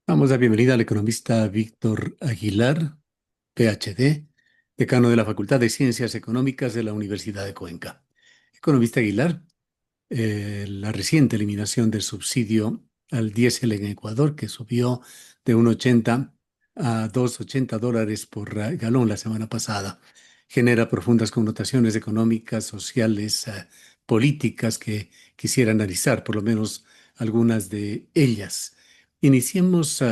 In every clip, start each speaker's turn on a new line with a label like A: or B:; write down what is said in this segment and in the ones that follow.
A: Damos la bienvenida al economista Víctor Aguilar, PhD, decano de la Facultad de Ciencias Económicas de la Universidad de Cuenca. Economista Aguilar, la reciente eliminación del subsidio al diésel en Ecuador, que subió de 1,80 a $2,80 por galón la semana pasada, genera profundas connotaciones económicas, sociales, políticas que quisiera analizar, por lo menos algunas de ellas. Iniciemos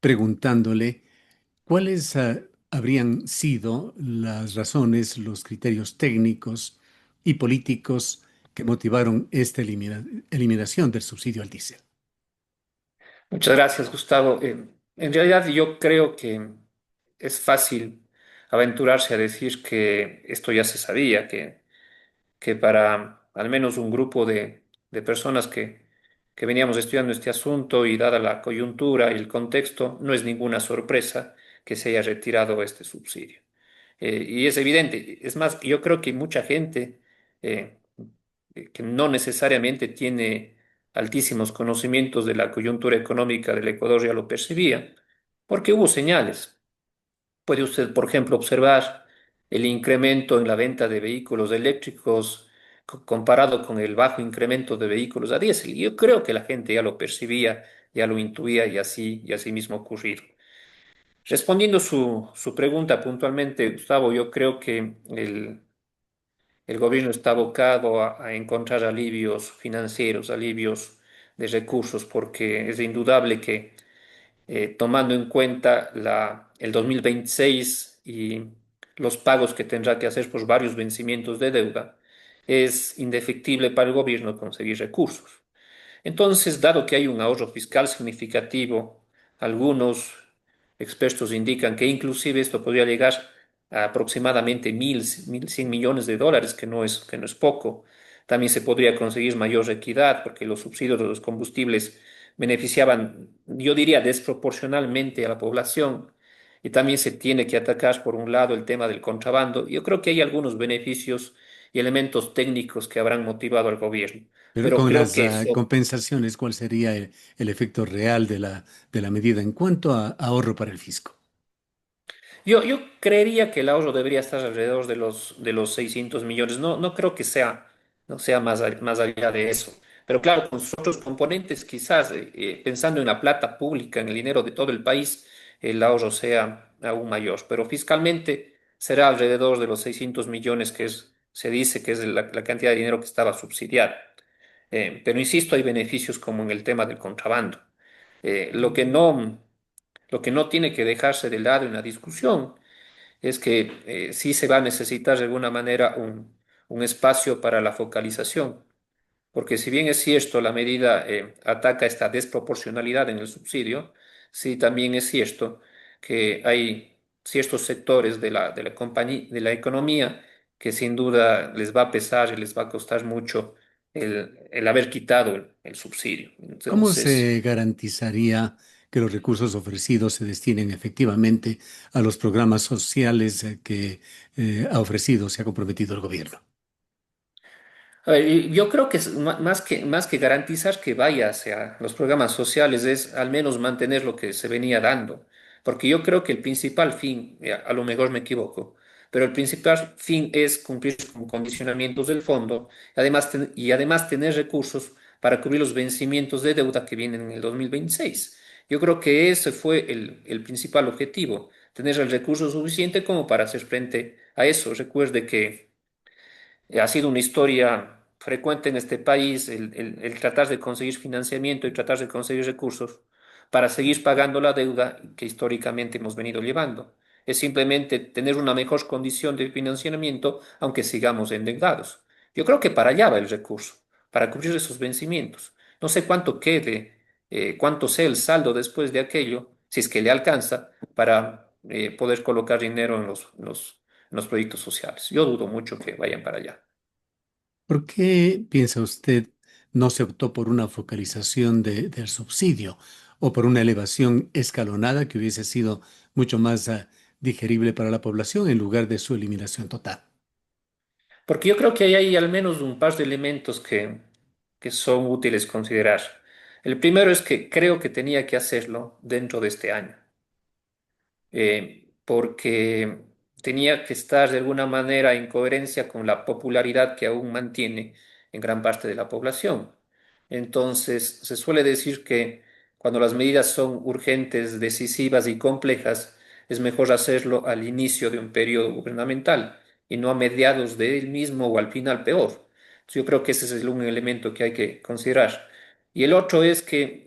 A: preguntándole cuáles habrían sido las razones, los criterios técnicos y políticos que motivaron esta eliminación del subsidio al diésel.
B: Muchas gracias, Gustavo. En realidad yo creo que es fácil aventurarse a decir que esto ya se sabía, que para al menos un grupo de personas que veníamos estudiando este asunto y dada la coyuntura y el contexto, no es ninguna sorpresa que se haya retirado este subsidio. Y es evidente, es más, yo creo que mucha gente eh, que no necesariamente tiene altísimos conocimientos de la coyuntura económica del Ecuador ya lo percibía, porque hubo señales. Puede usted, por ejemplo, observar el incremento en la venta de vehículos eléctricos comparado con el bajo incremento de vehículos a diésel. Y yo creo que la gente ya lo percibía, ya lo intuía y así mismo ocurrido. Respondiendo su pregunta puntualmente, Gustavo, yo creo que el gobierno está abocado a encontrar alivios financieros, alivios de recursos, porque es indudable que tomando en cuenta el 2026 y los pagos que tendrá que hacer por varios vencimientos de deuda, es indefectible para el gobierno conseguir recursos. Entonces, dado que hay un ahorro fiscal significativo, algunos expertos indican que inclusive esto podría llegar a aproximadamente 1.100 millones de dólares, que no es poco. También se podría conseguir mayor equidad porque los subsidios de los combustibles beneficiaban, yo diría, desproporcionalmente a la población. Y también se tiene que atacar, por un lado, el tema del contrabando. Yo creo que hay algunos beneficios y elementos técnicos que habrán motivado al gobierno,
A: Pero
B: pero
A: con
B: creo
A: las
B: que eso.
A: compensaciones, ¿cuál sería el efecto real de la medida en cuanto a ahorro para el fisco?
B: Yo creería que el ahorro debería estar alrededor de los 600 millones. No creo que sea, no sea más allá de eso. Pero claro, con sus otros componentes, quizás pensando en la plata pública, en el dinero de todo el país, el ahorro sea aún mayor. Pero fiscalmente será alrededor de los 600 millones, se dice que es la cantidad de dinero que estaba subsidiada. Pero insisto, hay beneficios como en el tema del contrabando. Lo que no tiene que dejarse de lado en la discusión es que sí se va a necesitar de alguna manera un espacio para la focalización, porque si bien es cierto la medida ataca esta desproporcionalidad en el subsidio, sí también es cierto que hay ciertos sectores de la compañía, de la economía que sin duda les va a pesar y les va a costar mucho el haber quitado el subsidio.
A: ¿Cómo
B: Entonces,
A: se garantizaría que los recursos ofrecidos se destinen efectivamente a los programas sociales que ha ofrecido, se ha comprometido el gobierno?
B: a ver, y yo creo que más que garantizar que vaya hacia los programas sociales es al menos mantener lo que se venía dando, porque yo creo que el principal fin, a lo mejor me equivoco, pero el principal fin es cumplir con condicionamientos del fondo y además tener recursos para cubrir los vencimientos de deuda que vienen en el 2026. Yo creo que ese fue el principal objetivo, tener el recurso suficiente como para hacer frente a eso. Recuerde que ha sido una historia frecuente en este país el tratar de conseguir financiamiento y tratar de conseguir recursos para seguir pagando la deuda que históricamente hemos venido llevando. Es simplemente tener una mejor condición de financiamiento aunque sigamos endeudados. Yo creo que para allá va el recurso, para cubrir esos vencimientos. No sé cuánto quede, cuánto sea el saldo después de aquello, si es que le alcanza, para poder colocar dinero en en los proyectos sociales. Yo dudo mucho que vayan para allá.
A: ¿Por qué piensa usted no se optó por una focalización del subsidio o por una elevación escalonada que hubiese sido mucho más digerible para la población en lugar de su eliminación total?
B: Porque yo creo que ahí hay al menos un par de elementos que son útiles considerar. El primero es que creo que tenía que hacerlo dentro de este año, porque tenía que estar de alguna manera en coherencia con la popularidad que aún mantiene en gran parte de la población. Entonces, se suele decir que cuando las medidas son urgentes, decisivas y complejas, es mejor hacerlo al inicio de un periodo gubernamental y no a mediados de él mismo o al final peor. Yo creo que ese es un elemento que hay que considerar. Y el otro es que,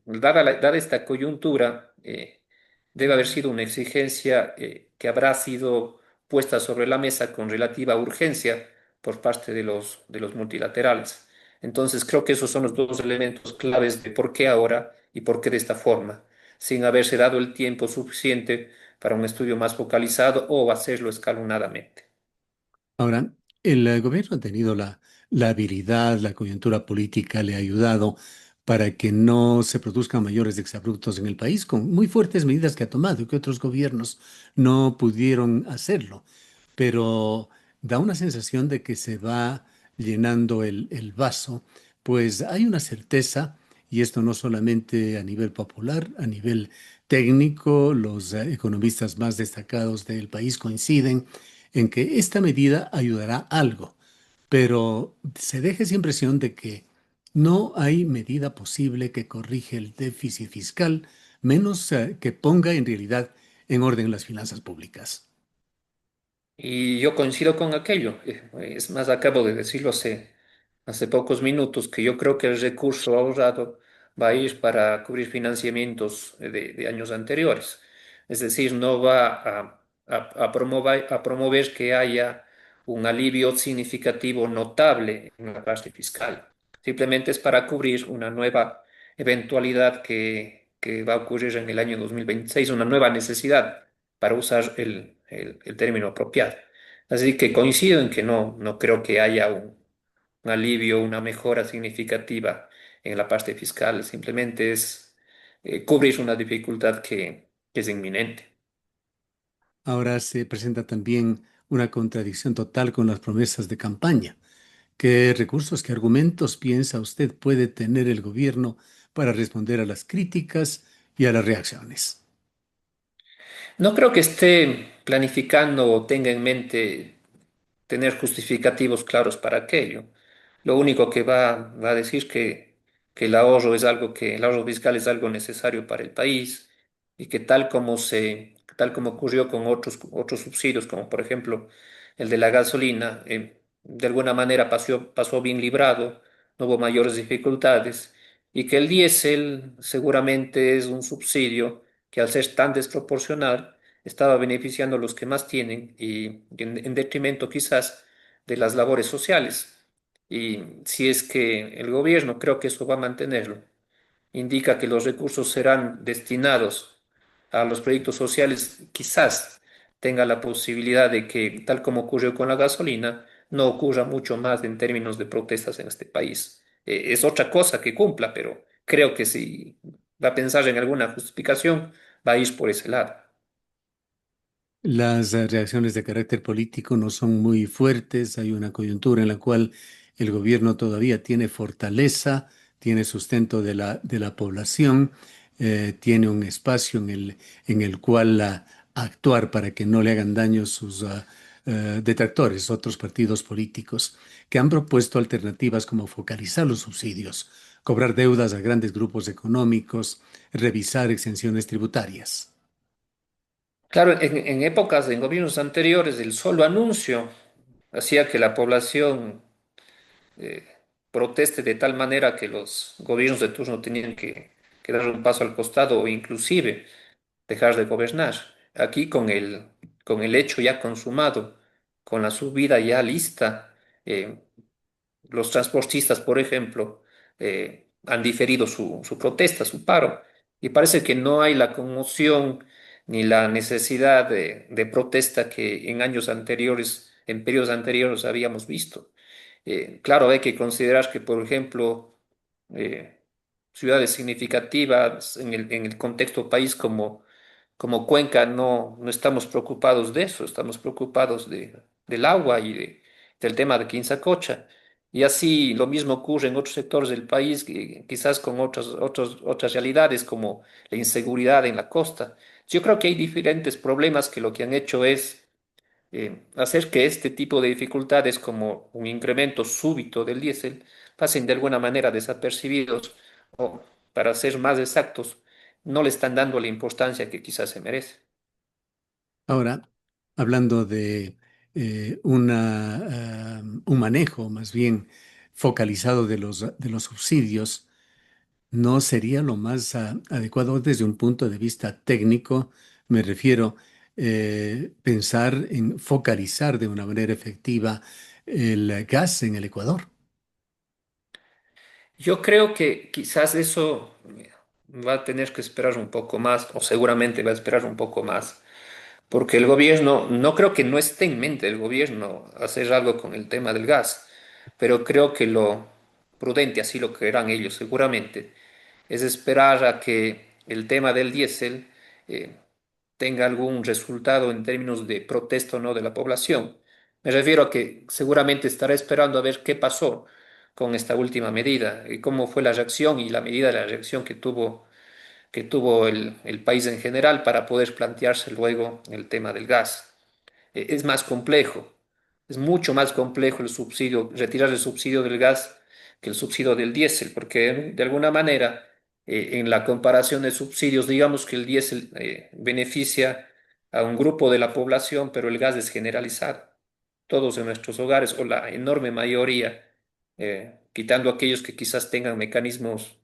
B: dada esta coyuntura, debe haber sido una exigencia que habrá sido puesta sobre la mesa con relativa urgencia por parte de los multilaterales. Entonces, creo que esos son los dos elementos claves de por qué ahora y por qué de esta forma, sin haberse dado el tiempo suficiente para un estudio más focalizado o hacerlo escalonadamente.
A: Ahora, el gobierno ha tenido la habilidad, la coyuntura política le ha ayudado para que no se produzcan mayores exabruptos en el país, con muy fuertes medidas que ha tomado y que otros gobiernos no pudieron hacerlo. Pero da una sensación de que se va llenando el vaso, pues hay una certeza, y esto no solamente a nivel popular, a nivel técnico, los economistas más destacados del país coinciden en que esta medida ayudará algo, pero se deja esa impresión de que no hay medida posible que corrige el déficit fiscal, menos que ponga en realidad en orden las finanzas públicas.
B: Y yo coincido con aquello. Es más, acabo de decirlo hace pocos minutos, que yo creo que el recurso ahorrado va a ir para cubrir financiamientos de años anteriores. Es decir, no va a promover que haya un alivio significativo notable en la parte fiscal. Simplemente es para cubrir una nueva eventualidad que va a ocurrir en el año 2026, una nueva necesidad para usar el término apropiado. Así que coincido en que no creo que haya un alivio, una mejora significativa en la parte fiscal, simplemente es cubrir una dificultad que es inminente.
A: Ahora se presenta también una contradicción total con las promesas de campaña. ¿Qué recursos, qué argumentos piensa usted puede tener el gobierno para responder a las críticas y a las reacciones?
B: No creo que esté planificando o tenga en mente tener justificativos claros para aquello. Lo único que va a decir que el ahorro fiscal es algo necesario para el país y que tal como ocurrió con otros subsidios, como por ejemplo el de la gasolina, de alguna manera pasó bien librado, no hubo mayores dificultades, y que el diésel seguramente es un subsidio que al ser tan desproporcional estaba beneficiando a los que más tienen y en detrimento quizás de las labores sociales. Y si es que el gobierno, creo que eso va a mantenerlo, indica que los recursos serán destinados a los proyectos sociales, quizás tenga la posibilidad de que, tal como ocurrió con la gasolina, no ocurra mucho más en términos de protestas en este país. Es otra cosa que cumpla, pero creo que si va a pensar en alguna justificación, va a ir por ese lado.
A: Las reacciones de carácter político no son muy fuertes. Hay una coyuntura en la cual el gobierno todavía tiene fortaleza, tiene sustento de la población, tiene un espacio en el cual actuar para que no le hagan daño sus detractores, otros partidos políticos, que han propuesto alternativas como focalizar los subsidios, cobrar deudas a grandes grupos económicos, revisar exenciones tributarias.
B: Claro, en gobiernos anteriores, el solo anuncio hacía que la población eh, proteste de tal manera que los gobiernos de turno tenían que dar un paso al costado o inclusive dejar de gobernar. Aquí con el hecho ya consumado, con la subida ya lista, eh, los transportistas, por ejemplo, han diferido su protesta, su paro, y parece que no hay la conmoción ni la necesidad de protesta que en años anteriores, en periodos anteriores habíamos visto. Claro, hay que considerar que, por ejemplo, eh, ciudades significativas en el contexto país como Cuenca no estamos preocupados de eso, estamos preocupados del agua y del tema de Quinzacocha. Y así lo mismo ocurre en otros sectores del país, quizás con otras realidades como la inseguridad en la costa. Yo creo que hay diferentes problemas que lo que han hecho es hacer que este tipo de dificultades, como un incremento súbito del diésel, pasen de alguna manera desapercibidos o, para ser más exactos, no le están dando la importancia que quizás se merece.
A: Ahora, hablando de un manejo más bien focalizado de los subsidios, ¿no sería lo más adecuado desde un punto de vista técnico? Me refiero pensar en focalizar de una manera efectiva el gas en el Ecuador.
B: Yo creo que quizás eso va a tener que esperar un poco más, o seguramente va a esperar un poco más, porque el gobierno, no creo que no esté en mente el gobierno hacer algo con el tema del gas, pero creo que lo prudente, así lo creerán ellos seguramente, es esperar a que el tema del diésel eh, tenga algún resultado en términos de protesta o no de la población. Me refiero a que seguramente estará esperando a ver qué pasó con esta última medida y cómo fue la reacción y la medida de la reacción que tuvo el país en general para poder plantearse luego el tema del gas. Es más complejo, es mucho más complejo el subsidio, retirar el subsidio del gas que el subsidio del diésel, porque de alguna manera, en la comparación de subsidios, digamos que el diésel beneficia a un grupo de la población, pero el gas es generalizado. Todos en nuestros hogares, o la enorme mayoría, quitando aquellos que quizás tengan mecanismos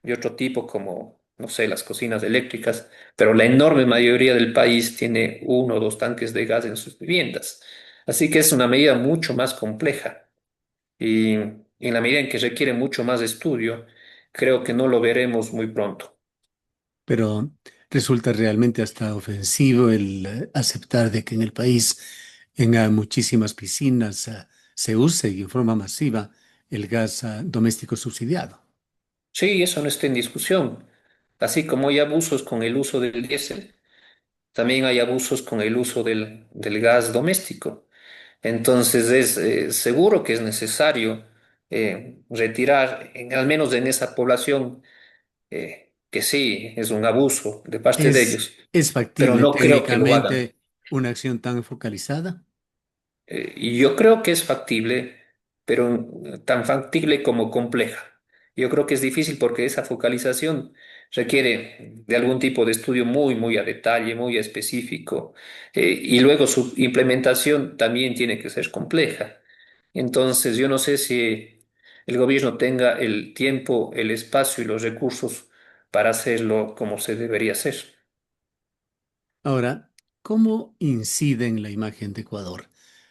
B: de otro tipo, como, no sé, las cocinas eléctricas, pero la enorme mayoría del país tiene uno o dos tanques de gas en sus viviendas. Así que es una medida mucho más compleja y en la medida en que requiere mucho más estudio, creo que no lo veremos muy pronto.
A: Pero resulta realmente hasta ofensivo el aceptar de que en el país, en muchísimas piscinas, se use y en forma masiva el gas doméstico subsidiado.
B: Sí, eso no está en discusión. Así como hay abusos con el uso del diésel, también hay abusos con el uso del gas doméstico. Entonces es seguro que es necesario retirar, al menos en esa población, que sí, es un abuso de parte de ellos,
A: Es
B: pero
A: factible
B: no creo que lo hagan.
A: técnicamente una acción tan focalizada?
B: Y yo creo que es factible, pero tan factible como compleja. Yo creo que es difícil porque esa focalización requiere de algún tipo de estudio muy a detalle, muy específico, y luego su implementación también tiene que ser compleja. Entonces, yo no sé si el gobierno tenga el tiempo, el espacio y los recursos para hacerlo como se debería hacer.
A: Ahora, ¿cómo incide en la imagen de Ecuador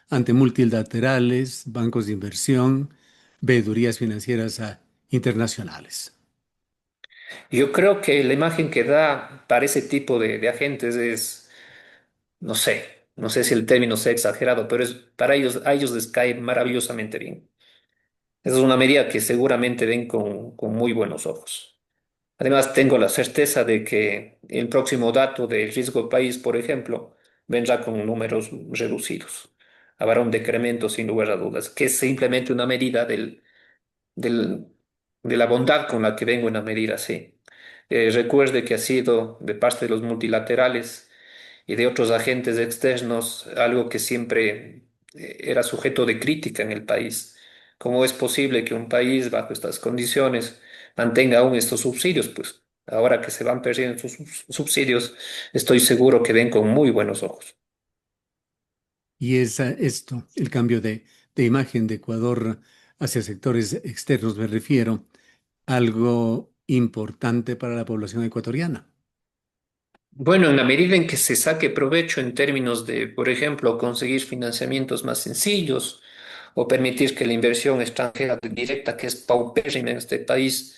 A: ante multilaterales, bancos de inversión, veedurías financieras internacionales?
B: Yo creo que la imagen que da para ese tipo de agentes es, no sé si el término sea exagerado, pero es, para ellos, a ellos les cae maravillosamente bien. Esa es una medida que seguramente ven con muy buenos ojos. Además, tengo la certeza de que el próximo dato del riesgo país, por ejemplo, vendrá con números reducidos. Habrá un decremento sin lugar a dudas, que es simplemente una medida del- de la bondad con la que vengo a medir así. Recuerde que ha sido de parte de los multilaterales y de otros agentes externos algo que siempre era sujeto de crítica en el país. ¿Cómo es posible que un país bajo estas condiciones mantenga aún estos subsidios? Pues ahora que se van perdiendo estos subsidios, estoy seguro que ven con muy buenos ojos.
A: Y es esto, el cambio de imagen de Ecuador hacia sectores externos, me refiero, algo importante para la población ecuatoriana.
B: Bueno, en la medida en que se saque provecho en términos de, por ejemplo, conseguir financiamientos más sencillos o permitir que la inversión extranjera directa, que es paupérrima en este país,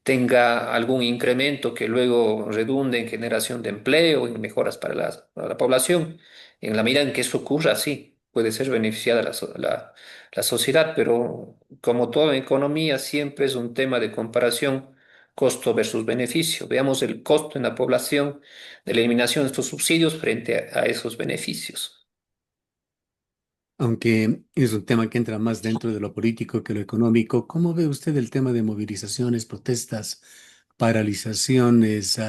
B: tenga algún incremento que luego redunde en generación de empleo, en mejoras para la población. En la medida en que eso ocurra, sí, puede ser beneficiada la sociedad, pero como toda economía, siempre es un tema de comparación costo versus beneficio. Veamos el costo en la población de la eliminación de estos subsidios frente a esos beneficios.
A: Aunque es un tema que entra más dentro de lo político que lo económico, ¿cómo ve usted el tema de movilizaciones, protestas, paralizaciones?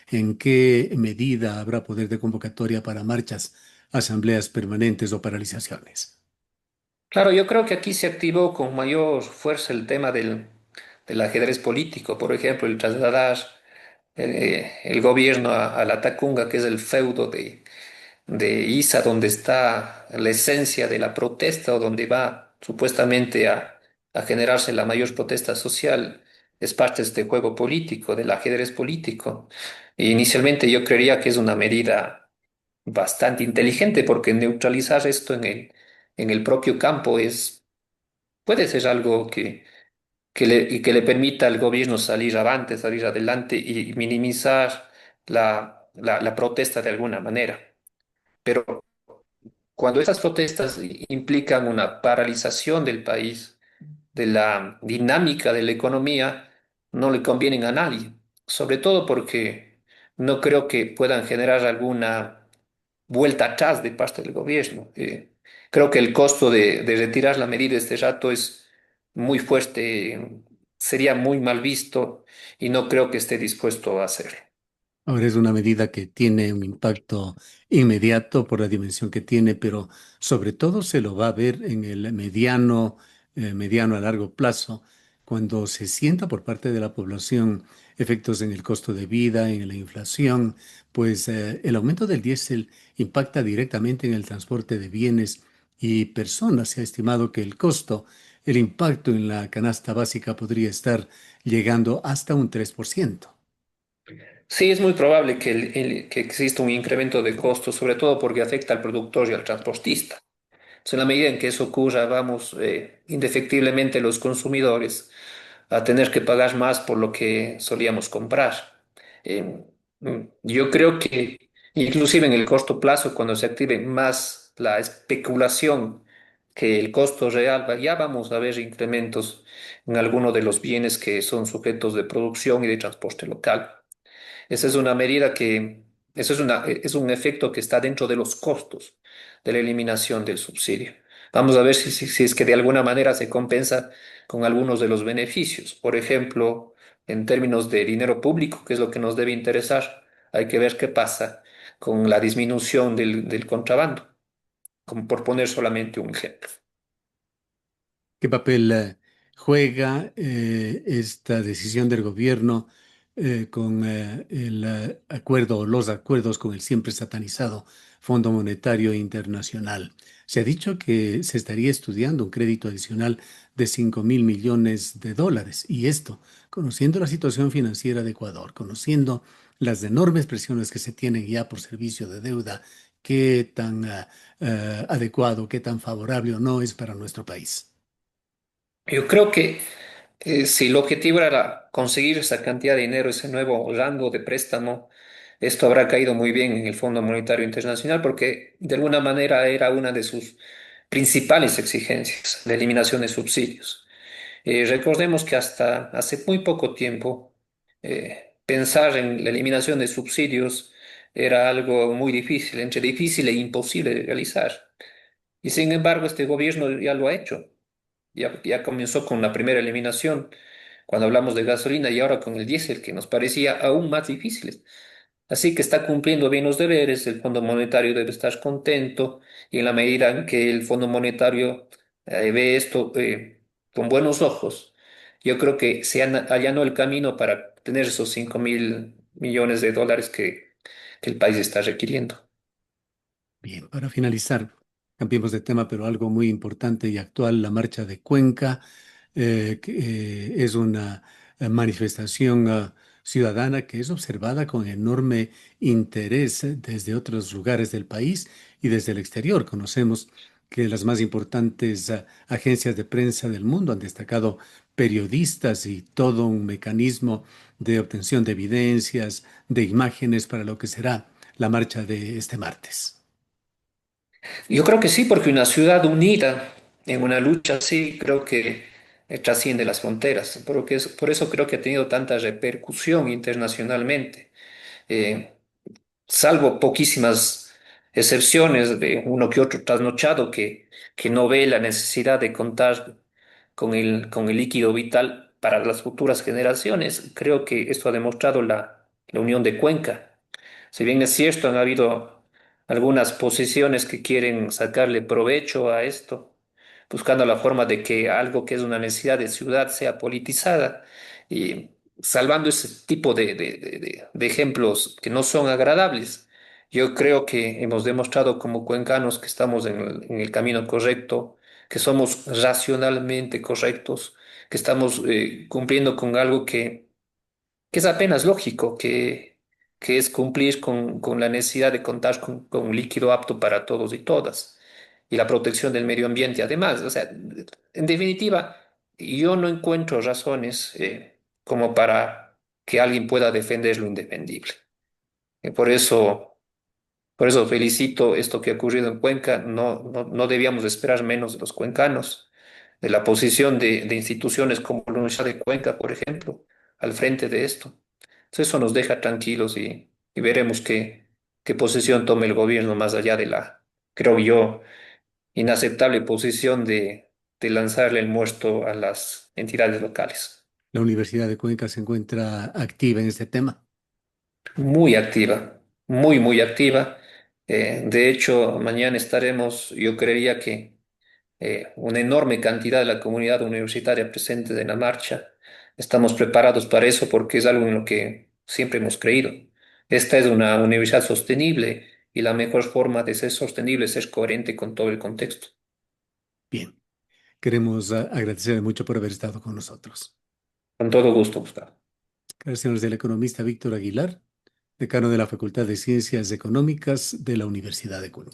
A: ¿En qué medida habrá poder de convocatoria para marchas, asambleas permanentes o paralizaciones?
B: Claro, yo creo que aquí se activó con mayor fuerza el tema del ajedrez político, por ejemplo, el trasladar el gobierno a la Tacunga, que es el feudo de Isa, donde está la esencia de la protesta o donde va supuestamente a generarse la mayor protesta social, es parte de este juego político, del ajedrez político. E inicialmente yo creería que es una medida bastante inteligente porque neutralizar esto en el propio campo puede ser algo que le permita al gobierno salir avante, salir adelante y minimizar la protesta de alguna manera. Pero cuando estas protestas implican una paralización del país, de la dinámica de la economía, no le convienen a nadie, sobre todo porque no creo que puedan generar alguna vuelta atrás de parte del gobierno. Creo que el costo de retirar la medida de este rato es muy fuerte, sería muy mal visto y no creo que esté dispuesto a hacerlo.
A: Ahora es una medida que tiene un impacto inmediato por la dimensión que tiene, pero sobre todo se lo va a ver en el mediano a largo plazo, cuando se sienta por parte de la población efectos en el costo de vida, en la inflación, pues el aumento del diésel impacta directamente en el transporte de bienes y personas. Se ha estimado que el impacto en la canasta básica podría estar llegando hasta un 3%.
B: Sí, es muy probable que exista un incremento de costos, sobre todo porque afecta al productor y al transportista. Entonces, en la medida en que eso ocurra, vamos indefectiblemente los consumidores a tener que pagar más por lo que solíamos comprar. Eh, yo creo que inclusive en el corto plazo, cuando se active más la especulación que el costo real, ya vamos a ver incrementos en algunos de los bienes que son sujetos de producción y de transporte local. Esa es una medida eso es un efecto que está dentro de los costos de la eliminación del subsidio. Vamos a ver si es que de alguna manera se compensa con algunos de los beneficios. Por ejemplo, en términos de dinero público, que es lo que nos debe interesar, hay que ver qué pasa con la disminución del contrabando, como por poner solamente un ejemplo.
A: ¿Qué papel juega esta decisión del gobierno con el acuerdo o los acuerdos con el siempre satanizado Fondo Monetario Internacional? Se ha dicho que se estaría estudiando un crédito adicional de 5.000 millones de dólares. Y esto, conociendo la situación financiera de Ecuador, conociendo las enormes presiones que se tienen ya por servicio de deuda, qué tan adecuado, qué tan favorable o no es para nuestro país.
B: Yo creo que si el objetivo era conseguir esa cantidad de dinero, ese nuevo rango de préstamo, esto habrá caído muy bien en el Fondo Monetario Internacional porque de alguna manera era una de sus principales exigencias, la eliminación de subsidios. Recordemos que hasta hace muy poco tiempo pensar en la eliminación de subsidios era algo muy difícil, entre difícil e imposible de realizar. Y sin embargo, este gobierno ya lo ha hecho. Ya comenzó con la primera eliminación cuando hablamos de gasolina y ahora con el diésel, que nos parecía aún más difíciles. Así que está cumpliendo bien los deberes, el Fondo Monetario debe estar contento y en la medida en que el Fondo Monetario ve esto con buenos ojos, yo creo que allanó el camino para tener esos 5.000 millones de dólares que el país está requiriendo.
A: Bien, para finalizar, cambiemos de tema, pero algo muy importante y actual, la marcha de Cuenca, que es una manifestación ciudadana que es observada con enorme interés desde otros lugares del país y desde el exterior. Conocemos que las más importantes agencias de prensa del mundo han destacado periodistas y todo un mecanismo de obtención de evidencias, de imágenes para lo que será la marcha de este martes.
B: Yo creo que sí, porque una ciudad unida en una lucha así creo que trasciende las fronteras, por eso creo que ha tenido tanta repercusión internacionalmente. Eh, Salvo poquísimas excepciones de uno que otro trasnochado que no ve la necesidad de contar con el líquido vital para las futuras generaciones. Creo que esto ha demostrado la unión de Cuenca. Si bien es cierto, han habido algunas posiciones que quieren sacarle provecho a esto, buscando la forma de que algo que es una necesidad de ciudad sea politizada y salvando ese tipo de ejemplos que no son agradables. Yo creo que hemos demostrado como cuencanos que estamos en el camino correcto, que somos racionalmente correctos, que estamos cumpliendo con algo que es apenas lógico, que es cumplir con la necesidad de contar con un líquido apto para todos y todas, y la protección del medio ambiente además. O sea, en definitiva, yo no encuentro razones como para que alguien pueda defender lo indefendible. Por eso, por eso felicito esto que ha ocurrido en Cuenca. No debíamos esperar menos de los cuencanos, de la posición de instituciones como la Universidad de Cuenca, por ejemplo, al frente de esto. Entonces eso nos deja tranquilos y veremos qué posición tome el gobierno más allá de la, creo yo, inaceptable posición de lanzarle el muerto a las entidades locales.
A: La Universidad de Cuenca se encuentra activa en este tema.
B: Muy activa, muy activa. De hecho, mañana estaremos, yo creería que una enorme cantidad de la comunidad universitaria presente en la marcha. Estamos preparados para eso porque es algo en lo que siempre hemos creído. Esta es una universidad sostenible y la mejor forma de ser sostenible es ser coherente con todo el contexto.
A: Bien, queremos agradecerle mucho por haber estado con nosotros.
B: Con todo gusto, Gustavo.
A: Gracias del economista Víctor Aguilar, decano de la Facultad de Ciencias Económicas de la Universidad de Cuenca.